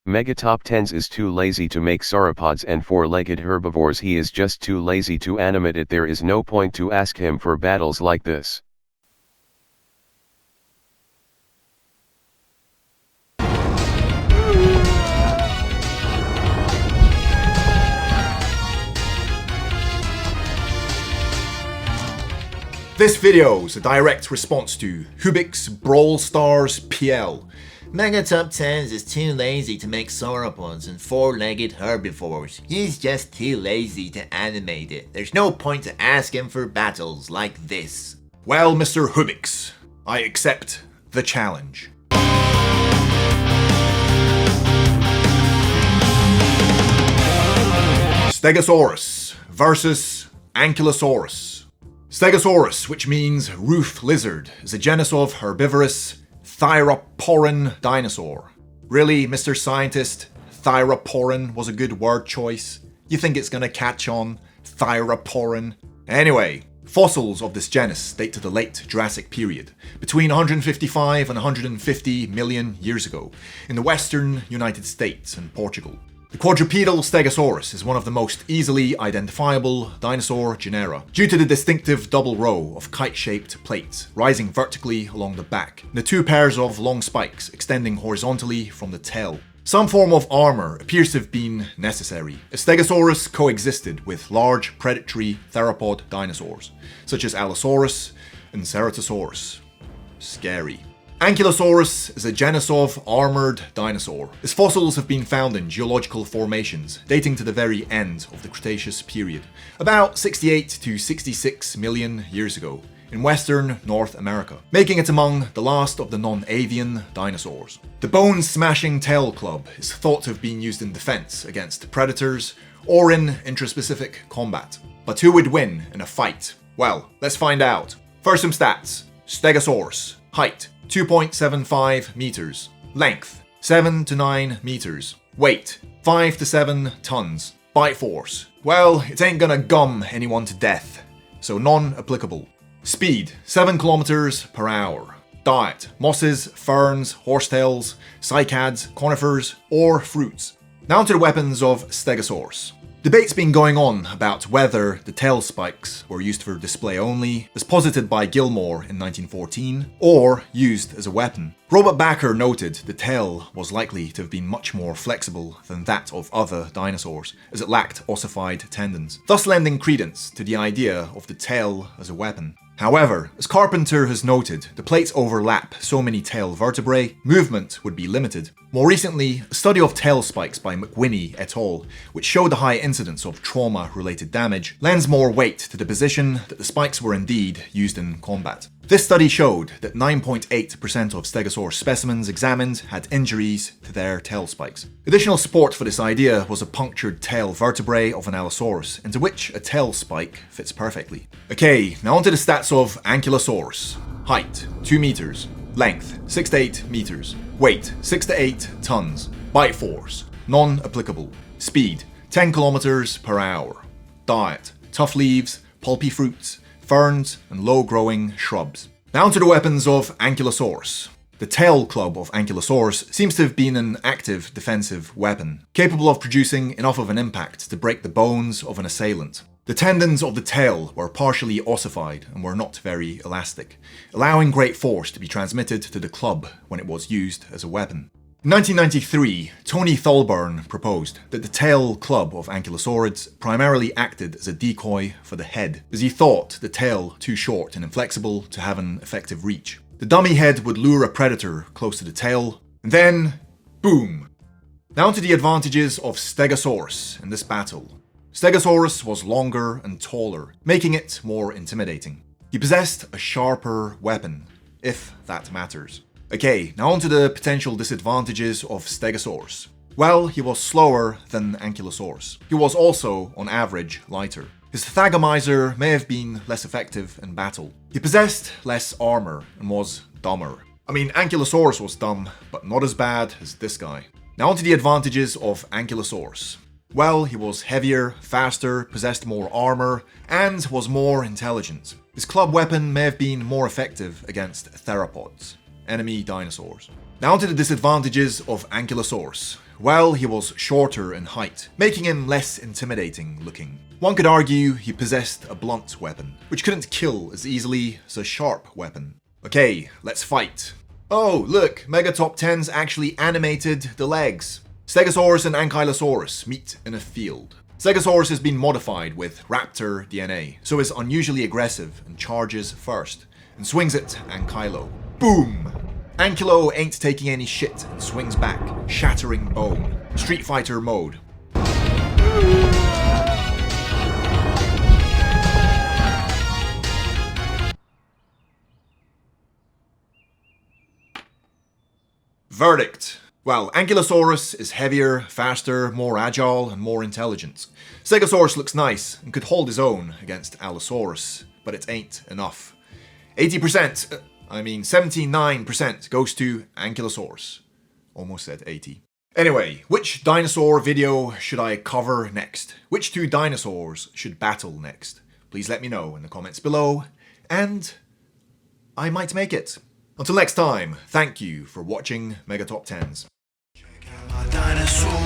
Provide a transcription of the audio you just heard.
Mega Top 10s is too lazy to make sauropods and four-legged herbivores. He is just too lazy to animate it. There is no point to ask him for battles like this. This video is a direct response to Hubik's Brawl Stars PL. Mega Top 10s is too lazy to make sauropods and four-legged herbivores. He's just too lazy to animate it. There's no point to ask him for battles like this. Well, Mr. Hubik's, I accept the challenge. Stegosaurus versus Ankylosaurus. Stegosaurus, which means roof lizard, is a genus of herbivorous thyroporan dinosaur. Really, Mr. Scientist, thyroporan was a good word choice? You think it's gonna catch on? Thyroporan? Anyway, fossils of this genus date to the late Jurassic period, between 155 and 150 million years ago, in the western United States and Portugal. The quadrupedal Stegosaurus is one of the most easily identifiable dinosaur genera, due to the distinctive double row of kite-shaped plates rising vertically along the back, and the two pairs of long spikes extending horizontally from the tail. Some form of armor appears to have been necessary, as Stegosaurus coexisted with large predatory theropod dinosaurs, such as Allosaurus and Ceratosaurus. Scary. Ankylosaurus is a genus of armored dinosaur. Its fossils have been found in geological formations dating to the very end of the Cretaceous period, about 68 to 66 million years ago, in western North America, making it among the last of the non-avian dinosaurs. The bone-smashing tail club is thought to have been used in defense against predators or in intraspecific combat. But who would win in a fight? Well, let's find out. First, some stats. Stegosaurus. Height: 2.75 meters. Length: 7 to 9 meters. Weight: 5 to 7 tons. Bite force: well, it ain't gonna gum anyone to death, so non-applicable. Speed: 7 kilometers per hour. Diet: mosses, ferns, horsetails, cycads, conifers, or fruits. Now to the weapons of Stegosaurus. Debate's been going on about whether the tail spikes were used for display only, as posited by Gilmore in 1914, or used as a weapon. Robert Bakker noted the tail was likely to have been much more flexible than that of other dinosaurs, as it lacked ossified tendons, thus lending credence to the idea of the tail as a weapon. However, as Carpenter has noted, the plates overlap so many tail vertebrae, movement would be limited. More recently, a study of tail spikes by McWhinney et al., which showed the high incidence of trauma-related damage, lends more weight to the position that the spikes were indeed used in combat. This study showed that 9.8% of Stegosaurus specimens examined had injuries to their tail spikes. Additional support for this idea was a punctured tail vertebrae of an Allosaurus, into which a tail spike fits perfectly. Okay, now onto the stats of Ankylosaurus. Height: 2 meters. Length: 6 to 8 meters. Weight: 6 to 8 tons. Bite force: non-applicable. Speed: 10 kilometers per hour. Diet: tough leaves, pulpy fruits, ferns, and low-growing shrubs. Now to the weapons of Ankylosaurus. The tail club of Ankylosaurus seems to have been an active defensive weapon, capable of producing enough of an impact to break the bones of an assailant. The tendons of the tail were partially ossified and were not very elastic, allowing great force to be transmitted to the club when it was used as a weapon. In 1993, Tony Thulburn proposed that the tail club of Ankylosaurids primarily acted as a decoy for the head, as he thought the tail too short and inflexible to have an effective reach. The dummy head would lure a predator close to the tail, and then, boom! Now to the advantages of Stegosaurus in this battle. Stegosaurus was longer and taller, making it more intimidating. He possessed a sharper weapon, if that matters. Okay, now on to the potential disadvantages of Stegosaurus. Well, he was slower than Ankylosaurus. He was also, on average, lighter. His thagomizer may have been less effective in battle. He possessed less armor and was dumber. I mean, Ankylosaurus was dumb, but not as bad as this guy. Now on to the advantages of Ankylosaurus. Well, he was heavier, faster, possessed more armor, and was more intelligent. His club weapon may have been more effective against theropods, enemy dinosaurs. Now to the disadvantages of Ankylosaurus. Well, he was shorter in height, making him less intimidating looking. One could argue he possessed a blunt weapon, which couldn't kill as easily as a sharp weapon. Okay, let's fight. Oh, look, Mega Top 10's actually animated the legs. Stegosaurus and Ankylosaurus meet in a field. Stegosaurus has been modified with raptor DNA, so is unusually aggressive and charges first, and swings at Ankylo. Boom! Ankylo ain't taking any shit and swings back, shattering bone. Street Fighter mode. Verdict. Well, Ankylosaurus is heavier, faster, more agile, and more intelligent. Stegosaurus looks nice and could hold his own against Allosaurus, but it ain't enough. 79% goes to Ankylosaurus. Almost said 80. Anyway, which dinosaur video should I cover next? Which two dinosaurs should battle next? Please let me know in the comments below, and I might make it. Until next time, thank you for watching Mega Top 10s. Check out my dinosaur.